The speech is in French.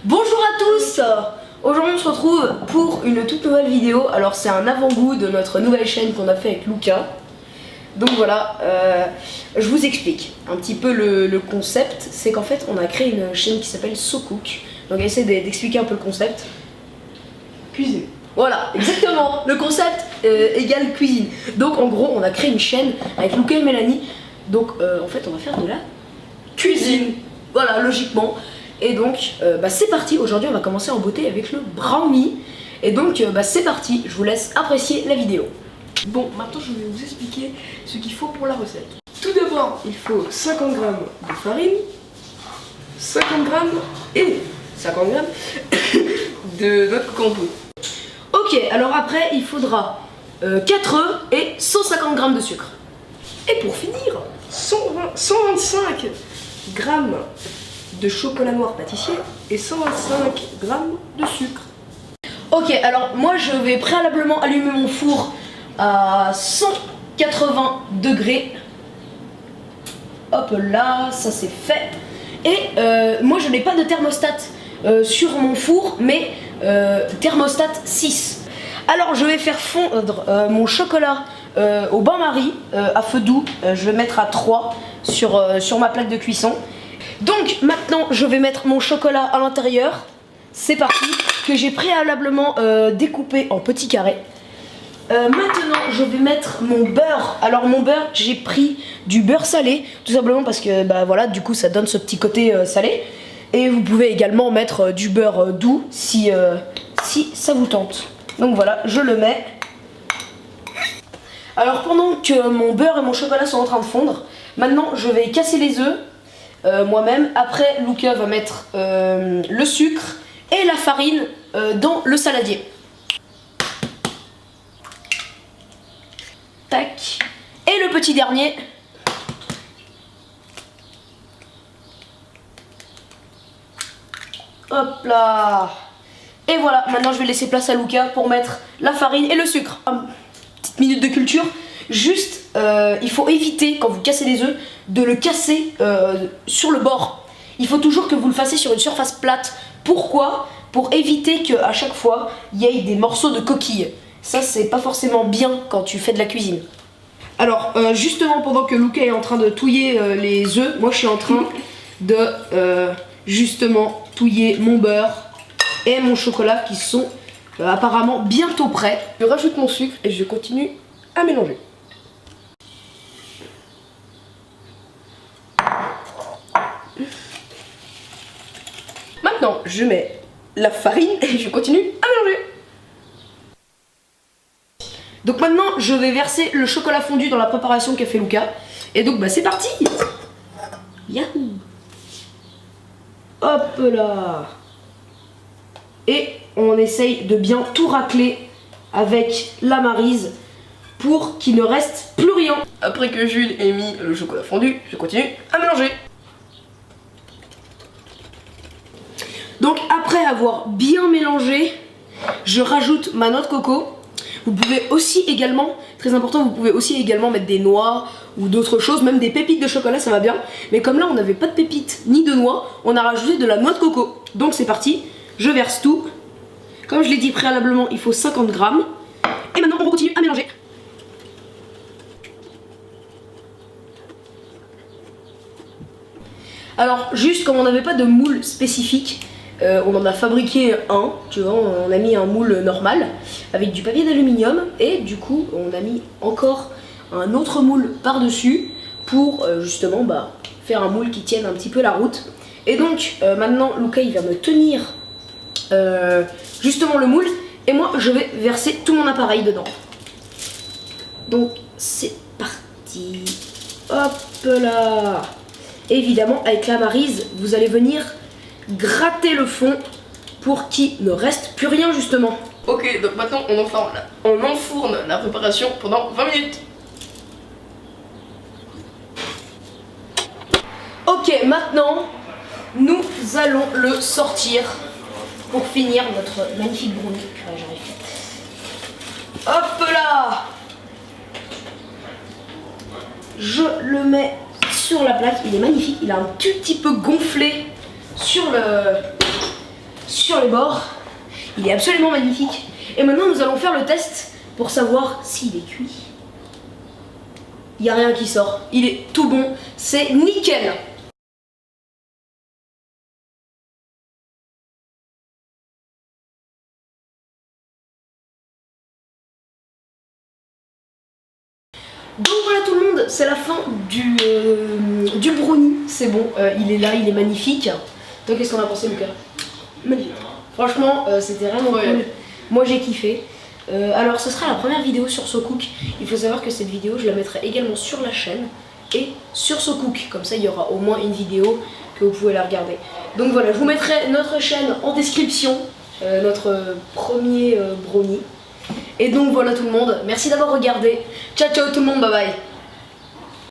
Bonjour à tous. Aujourd'hui on se retrouve pour une toute nouvelle vidéo. Alors c'est un avant-goût de notre nouvelle chaîne qu'on a fait avec Lucas. Donc voilà, je vous explique un petit peu le concept. C'est qu'en fait on a créé une chaîne qui s'appelle SoCook. Donc j'essaie d'expliquer un peu le concept. Cuisine. Voilà, exactement. Le concept égale cuisine. Donc en gros on a créé une chaîne avec Lucas et Mélanie. Donc en fait on va faire de la cuisine. Voilà, logiquement. Et donc c'est parti. Aujourd'hui on va commencer en beauté avec le brownie. Et donc c'est parti, je vous laisse apprécier la vidéo. Bon, maintenant je vais vous expliquer ce qu'il faut pour la recette. Tout d'abord, il faut 50 g de farine, 50 g et 50 g de noix de coco en poudre. Ok, alors après il faudra 4 œufs et 150 g de sucre. Et pour finir, 125 g de chocolat noir pâtissier et 125 g de sucre. Ok, alors moi je vais préalablement allumer mon four à 180 degrés. Hop là, ça c'est fait. Et moi je n'ai pas de thermostat sur mon four, mais thermostat 6. Alors je vais faire fondre mon chocolat au bain-marie à feu doux. Je vais mettre à 3 sur ma plaque de cuisson. Donc maintenant je vais mettre mon chocolat à l'intérieur. C'est parti, que j'ai préalablement découpé en petits carrés. Maintenant je vais mettre mon beurre. Alors mon beurre, j'ai pris du beurre salé, tout simplement parce que voilà, du coup ça donne ce petit côté salé. Et vous pouvez également mettre du beurre doux si ça vous tente. Donc voilà, je le mets. Alors pendant que mon beurre et mon chocolat sont en train de fondre, maintenant je vais casser les œufs moi-même. Après Lucas va mettre le sucre et la farine dans le saladier. Tac. Et le petit dernier. Hop là. Et voilà, maintenant je vais laisser place à Lucas pour mettre la farine et le sucre. Petite minute de culture. Juste, il faut éviter, quand vous cassez les œufs, de le casser sur le bord. Il faut toujours que vous le fassiez sur une surface plate. Pourquoi ? Pour éviter qu'à chaque fois, il y ait des morceaux de coquille. Ça, c'est pas forcément bien quand tu fais de la cuisine. Alors, justement, pendant que Lucas est en train de touiller les œufs, moi je suis en train de justement touiller mon beurre et mon chocolat qui sont apparemment bientôt prêts. Je rajoute mon sucre et je continue à mélanger. Maintenant, je mets la farine et je continue à mélanger. Donc maintenant, je vais verser le chocolat fondu dans la préparation qu'a fait Lucas. Et donc, c'est parti. Yahoo. Hop là. Et on essaye de bien tout racler avec la maryse pour qu'il ne reste plus rien. Après que Jules ait mis le chocolat fondu, je continue à mélanger. Donc après avoir bien mélangé, je rajoute ma noix de coco. Vous pouvez aussi également, très important, vous pouvez aussi également mettre des noix ou d'autres choses, même des pépites de chocolat, ça va bien. Mais comme là on n'avait pas de pépites ni de noix, on a rajouté de la noix de coco. Donc c'est parti, je verse tout. Comme je l'ai dit préalablement, il faut 50 grammes. Et maintenant on continue à mélanger. Alors juste comme on n'avait pas de moule spécifique, on en a fabriqué un, tu vois, on a mis un moule normal avec du papier d'aluminium et du coup on a mis encore un autre moule par dessus pour justement faire un moule qui tienne un petit peu la route. Et donc maintenant Lucas il va me tenir justement le moule et moi je vais verser tout mon appareil dedans. Donc c'est parti, hop là. Évidemment avec la maryse vous allez venir gratter le fond pour qu'il ne reste plus rien justement. Ok, donc maintenant on enfourne la préparation pendant 20 minutes. Ok, maintenant nous allons le sortir pour finir notre magnifique brownie. Hop là. Je le mets sur la plaque, il est magnifique, il a un tout petit peu gonflé sur sur les bords. Il est absolument magnifique. Et maintenant nous allons faire le test pour savoir s'il est cuit. Il n'y a rien qui sort, il est tout bon, c'est nickel. Donc voilà tout le monde, c'est la fin du brownie, c'est bon, il est là, il est magnifique. Toi qu'est-ce qu'on a pensé Lucas? Magnifique. Franchement c'était vraiment cool, moi j'ai kiffé. Alors ce sera la première vidéo sur SoCook, il faut savoir que cette vidéo je la mettrai également sur la chaîne et sur SoCook, comme ça il y aura au moins une vidéo que vous pouvez la regarder. Donc voilà, je vous mettrai notre chaîne en description, notre premier brownie. Et donc voilà tout le monde, merci d'avoir regardé, ciao ciao tout le monde, bye bye.